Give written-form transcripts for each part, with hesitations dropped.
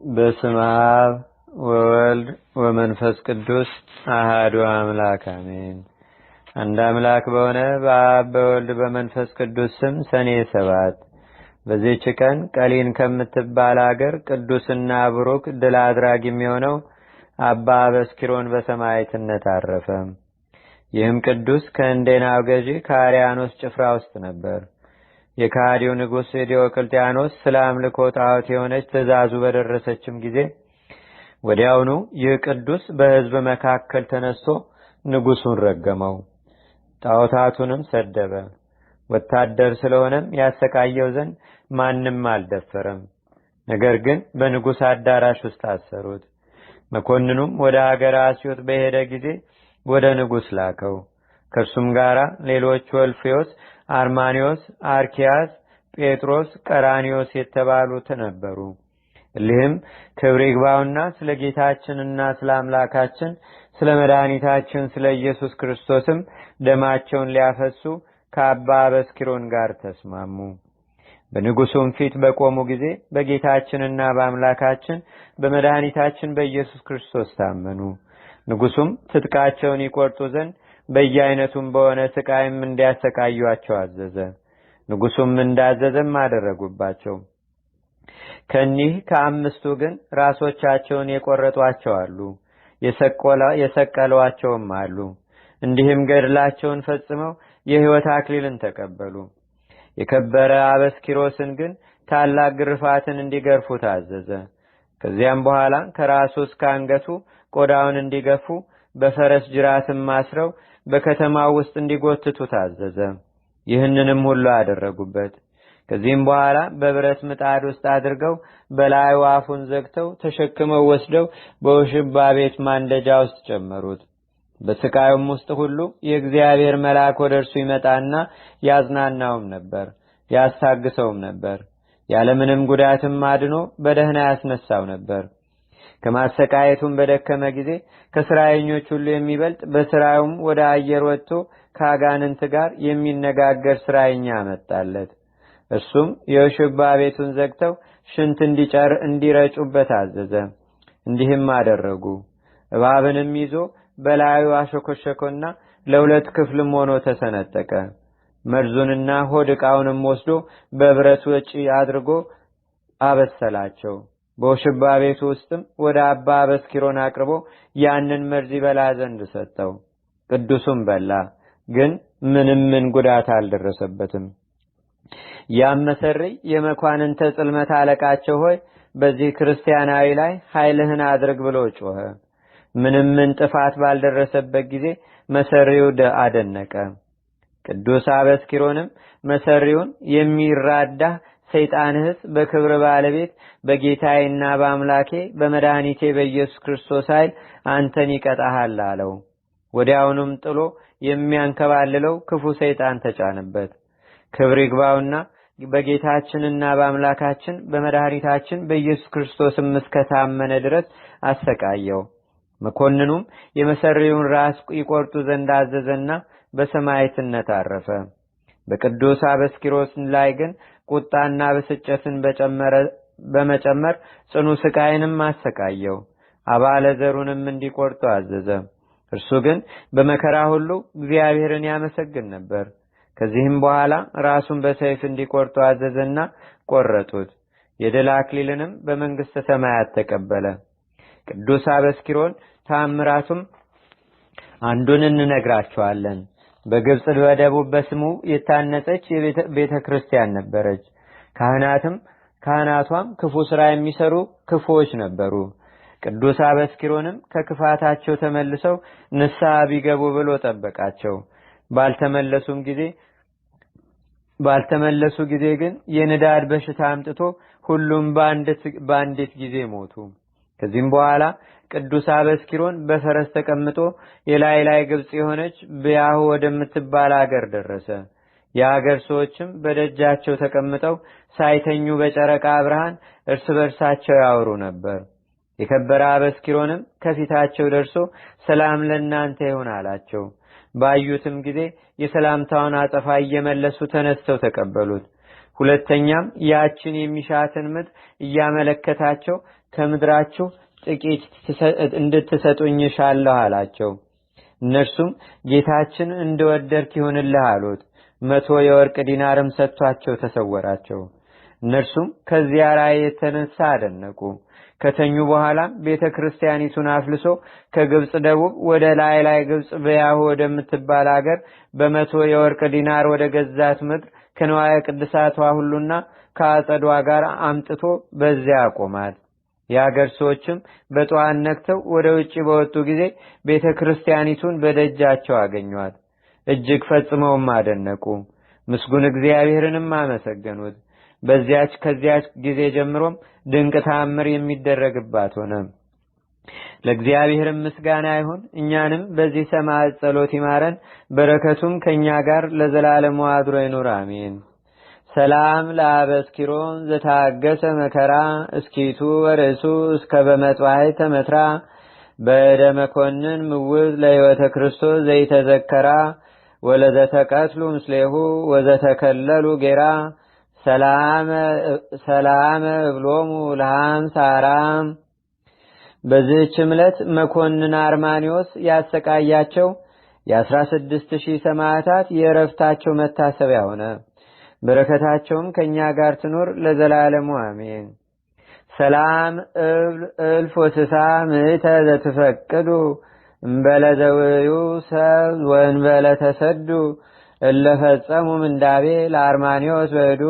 በስመ አብ ወወልድ ወመንፈስ ቅዱስ አሐዱ አምላክ አሜን። አንድ አምላክ በሆነ በአብ በወልድ በመንፈስ ቅዱስ ስም ሰኔ 7 በዚህች ቀን ቀሊን ከምትባል አገር ቅዱስና ብሩክ ድል አድራጊ የሚሆነው አባ አበስኪሮን በሰማዕትነት አረፈ። ይህም ቅዱስ ከእንዴናው ገዢ ከአርያኖስ ጭፍራ ውስጥ ነበር። የካዲው ንጉስ ዲዮቅልጥያኖስ ስለ አምልኮ ጣዖት የሆነች ትእዛዙ በደረሰችም ጊዜ ወዲያውኑ ይህ ቅዱስ በሕዝብ መካከል ተነስቶ ንጉሱን ረገመው፣ ጣዖታቱንም ሰደበ። ወታደር ስለሆነም ያሰቃየው ዘንድ ማንም አልደፈረም። ነገር ግን በንጉስ አዳራሽ ውስጥ አሰሩት። መኮንኑም ወደ ሀገረ አስዮት በሄደ ጊዜ ወደ ንጉስ ላከው። ከእርሱም ጋር ሌሎች ወልፊዮስ፣ አርማኒዮስ፣ አርኪያስ፣ ጴጥሮስ፣ ቀራኒዮስ የተባሉት ነበሩ። እሊህም ክብር ይግባውና ስለ ጌታችንና ስለ አምላካችን ስለ መድኃኒታችን ስለ ኢየሱስ ክርስቶስም ደማቸውን ሊያፈሱ ከአባ አበስኪሮን ጋር ተስማሙ። በንጉሱም ፊት በቆሙ ጊዜ በጌታችንና በአምላካችን በመድኃኒታችን በኢየሱስ ክርስቶስ ታመኑ። ንጉሱም ትጥቃቸውን ይቆርጡ ዘንድ በየአይነቱም በሆነ ስቃይም እንዲያሰቃዩአቸው አዘዘ። ንጉሱም እንዳዘዘም አደረጉባቸው። ከኒህ ከአምስቱ ግን ራሶቻቸውን የቆረጧቸው አሉ፣ የሰቀሏቸውም አሉ። እንዲህም ገድላቸውን ፈጽመው የሕይወት አክሊልን ተቀበሉ። የከበረ አበስኪሮስን ግን ታላቅ ግርፋትን እንዲገርፉ ታዘዘ። ከዚያም በኋላ ከራሱ እስከ አንገቱ ቆዳውን እንዲገፉ በፈረስ ጅራትም ማስረው በከተማው ውስጥ እንዲጎትቱ ታዘዘ። ይህንንም ሁሉ አደረጉበት። ከዚህም በኋላ በብረት ምጣድ ውስጥ አድርገው በላዩ አፉን ዘግተው ተሸክመው ወስደው በውሽባ ቤት ማንደጃ ውስጥ ጨመሩት። በስቃዩም ውስጥ ሁሉ የእግዚአብሔር መልአክ ወደ እርሱ ይመጣና ያዝናናውም ነበር፣ ያስታግሰውም ነበር። ያለምንም ጉዳትም አድኖ በደህና ያስነሳው ነበር። ከማሰቃየቱም በደከመ ጊዜ ከስራየኞች ሁሉ የሚበልጥ በስራውም ወደ አየር ወጥቶ ከአጋንንት ጋር የሚነጋገር ስራየኛ አመጣለት። እርሱም የውሽባ ቤቱን ዘግተው ሽንት እንዲረጩበት አዘዘ። እንዲህም አደረጉ። እባብንም ይዞ በላዩ አሸኮሸኮና ለሁለት ክፍልም ሆኖ ተሰነጠቀ። መርዙንና ሆድ ዕቃውንም ወስዶ በብረት ወጪ አድርጎ አበሰላቸው። በውሽባ ቤቱ ውስጥም ወደ አባ አበስኪሮን አቅርቦ ያንን መርዝ ይበላ ዘንድ ሰጠው። ቅዱሱም በላ፣ ግን ምን ጉዳት አልደረሰበትም። ያም መሰሪ የመኳንንተ ጽልመት አለቃቸው ሆይ በዚህ ክርስቲያናዊ ላይ ኃይልህን አድርግ ብሎ ጮኸ። ምን ጥፋት ባልደረሰበት ጊዜ መሰሪው አደነቀ። ቅዱስ አበስኪሮንም መሰሪውን የሚራዳ ሰይጣንህስ በክብር ባለቤት በጌታዬና በአምላኬ በመድኃኒቴ በኢየሱስ ክርስቶስ ኃይል አንተን ይቀጣሃል አለው። ወዲያውኑም ጥሎ የሚያንከባልለው ክፉ ሰይጣን ተጫነበት። ክብር ይግባውና በጌታችንና በአምላካችን በመድኃኒታችን በኢየሱስ ክርስቶስም እስከታመነ ድረስ አሰቃየው። መኮንኑም የመሰሪውን ራስ ይቆርጡ ዘንድ አዘዘና በሰማዕትነት አረፈ። በቅዱስ አበስኪሮስ ላይ ግን ቁጣና ብስጭትን በመጨመር ጽኑ ስቃይንም አሰቃየው። አባለ ዘሩንም እንዲቆርጡ አዘዘ። እርሱ ግን በመከራ ሁሉ እግዚአብሔርን ያመሰግን ነበር። ከዚህም በኋላ ራሱን በሰይፍ እንዲቆርጡ አዘዘና ቆረጡት። የድል አክሊልንም በመንግስተ ሰማያት ተቀበለ። ቅዱስ አበስኪሮን ተአምራቱም አንዱን እንነግራቸዋለን። በግብጽ በደቡብ በስሙ የታነጸች ቤተ ክርስቲያን ነበረች። ካህናቷም ክፉ ስራ የሚሰሩ ክፉዎች ነበሩ። ቅዱስ አበስኪሮንም ከክፋታቸው ተመልሰው ንስሐ ቢገቡ ብሎ ጠበቃቸው። ባልተመለሱ ጊዜ ግን የንዳድ በሽታ አምጥቶ ሁሉም በአንዲት ጊዜ ሞቱ። ከዚህም በኋላ ቅዱስ አበስኪሮን በፈረስ ተቀምጦ የላይ ግብጽ የሆነች ብያሁ ወደምትባል አገር ደረሰ። የአገር ሰዎችም በደጃቸው ተቀምጠው ሳይተኙ በጨረቃ ብርሃን እርስ በርሳቸው ያወሩ ነበር። የከበረ አበስኪሮንም ከፊታቸው ደርሶ ሰላም ለእናንተ ይሁን አላቸው። ባዩትም ጊዜ የሰላምታውን አጸፋ እየመለሱ ተነስተው ተቀበሉት። ሁለተኛም ያችን የሚሻትን ምድር እያመለከታቸው ከምድራችሁ ጥቂት እንድትሰጡኝ እሻለሁ አላቸው። እነርሱም ጌታችን እንደወደድክ ይሁንልህ አሉት። 100 የወርቅ ዲናርም ሰጥቷቸው ተሰወራቸው። እነርሱም ከዚያ ራእይ የተነሳ አደነቁ። ከተኙ በኋላም ቤተክርስቲያኒቱን አፍልሶ ከግብጽ ደቡብ ወደ ላይ ግብጽ በያሁ ወደምትባል አገር በ100 የወርቅ ዲናር ወደ ገዛት ምድር ከንዋየ ቅድሳቷ ሁሉና ከአጸዷ ጋር አምጥቶ በዚያ አቆማት። የአገር ሰዎችም በጠዋት ነቅተው ወደ ውጪ በወጡ ጊዜ ቤተክርስቲያኒቱን በደጃቸው አገኟት። እጅግ ፈጽመውም አደነቁ። ምስጉን እግዚአብሔርንም አመሰገኑት። ከዚያች ጊዜ ጀምሮም ድንቅ ተአምር የሚደረግባት ሆነ። ለእግዚአብሔርም ምስጋና ይሁን። እኛንም በዚህ ሰማዕት ጸሎት ይማረን፣ በረከቱም ከኛ ጋር ለዘላለሙ አድሮ ይኑር፣ አሜን። ሰላም ለአበስኪሮን ዘታገሰ መከራ እስኪቱ ወርእሱ እስከ በመጥዋዕት ተመትራ በእደ መኮንን ምውዝ ለሕይወተ ክርስቶስ ዘይተዘከራ ወለዘተቀትሉ ምስሌሁ ወዘተከለሉ ጌራ ሰላም እብሎሙ ለሃም ሳራም። በዚህች ዕለት መኮንን አርማኒዎስ ያሰቃያቸው የ16,000 ሰማዕታት የዕረፍታቸው መታሰቢያ ሆነ። በረከታቸውም ከኛ ጋር ትኖር ለዘላለሙ አሜን። ሰላም እልፍ ወስሳ ምዕተ ዘትፈቅዱ እምበለ ዘውዩ ሰብ ወእንበለ ተሰዱ እለፈጸሙ ምንዳቤ ለአርማኒዎስ በዱ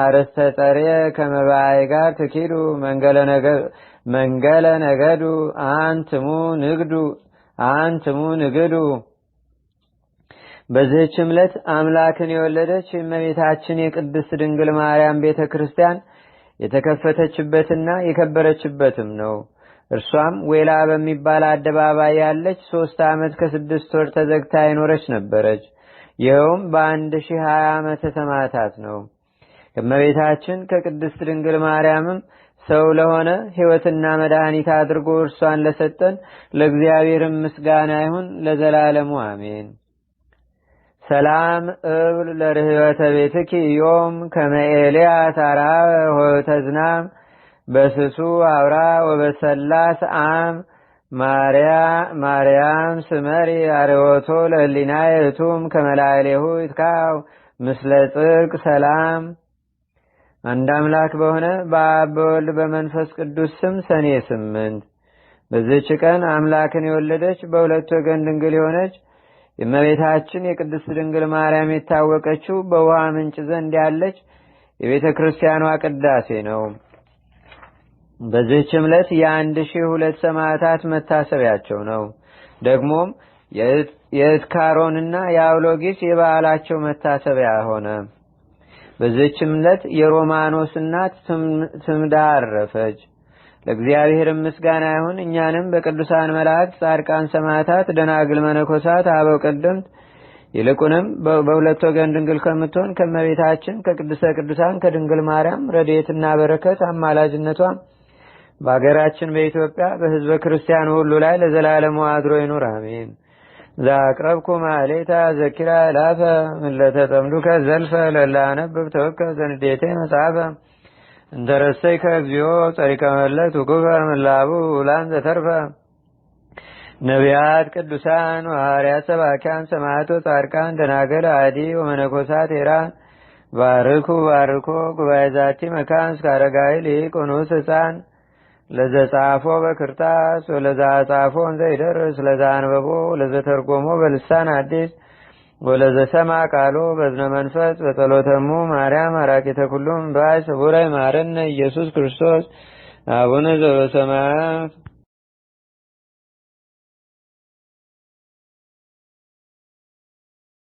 አርስተ ጸርየ ከመባይ ጋር ትኪዱ መንገለ ነገዱ አንትሙ ንግዱ። በዚህች ዕለት አምላክን የወለደች እመቤታችን የቅድስት ድንግል ማርያም ቤተክርስቲያን የተከፈተችበትና የከበረችበትም ነው። እርሷም ዌላ በሚባል አደባባይ ያለች 3 ዓመት ከ6 ወር ተዘግታ የኖረች ነበረች። ይኸውም በ1020 ዓመተ ሰማዕታት ነው። ከእመቤታችን ከቅድስት ድንግል ማርያምም ሰው ለሆነ ሕይወትና መድኃኒት አድርጎ እርሷን ለሰጠን ለእግዚአብሔርም ምስጋና ይሁን ለዘላለሙ አሜን። ሰላም እብል ለርህወተ ቤትኪ ዮም ከመኤልያስ አርሃ ሆተዝናም በስሱ አውራ ወበሰላስ አም ማርያም ስመሪ አርዮቶ ለህሊናየ እቱም ከመላእሌሁ ይትካው ምስለ ጽድቅ ሰላም። አንድ አምላክ በሆነ በአብ በወልድ በመንፈስ ቅዱስ ስም ሰኔ 8 በዚህች ቀን አምላክን የወለደች በሁለት ወገን ድንግል የሆነች የእመቤታችን የቅድስት ድንግል ማርያም የታወቀችው በውሃ ምንጭ ዘንድ ያለች የቤተ ክርስቲያኗ ቅዳሴ ነው። በዚህች ዕለት የ1002 ሰማዕታት መታሰቢያቸው ነው። ደግሞም የእስካሮንና የአውሎጊስ የበዓላቸው መታሰቢያ ሆነ። በዚህች ዕለት የሮማኖስ እናት ትምዳ አረፈች። ለእግዚአብሔር ምስጋና ይሁን። እኛንም በቅዱሳን መላእክት፣ ጻድቃን፣ ሰማዕታት፣ ደናግል፣ መነኮሳት፣ አበው ቀደምት ይልቁንም በሁለት ወገን ድንግል ከምትሆን ከእመቤታችን ከቅድስተ ቅዱሳን ከድንግል ማርያም ረድኤትና በረከት አማላጅነቷም በአገራችን በኢትዮጵያ በሕዝበ ክርስቲያን ሁሉ ላይ ለዘላለሙ አድሮ ይኑር፣ አሜን። ዛቅረብኩ ማሌታ ዘኪራ ላፈ ለተጠምዱከ ዘልፈ ለላነብብ ተወከ ዘንዴቴ መጽሐፈ እንተረሰይከ እግዚኦ ጸሪቀ መለት ውቁፈ ምላቡ ውላን ዘተርፈ ነቢያት፣ ቅዱሳን፣ ሐዋርያት፣ ሰባኪያን፣ ሰማዕቶ፣ ጻድቃን፣ ደናገል፣ አዲ ወመነኮሳት ሄራን ባርኩ ጉባኤ ዛቲ መካን እስከ አረጋዊ ሊቅ ወንዑስ ሕፃን ለዘጻፎ በክርታስ ወለዘአጻፎ እንዘይደርስ ለዘአንበቦ ለዘተርጎሞ በልሳን አዲስ ወለዘሰማ ቃሎ በዝነ መንፈስ በጸሎተሙ ማርያም አራቂተ ኩሉም ባይ ስቡረ ማረነ ኢየሱስ ክርስቶስ አቡነ ዘበሰማያት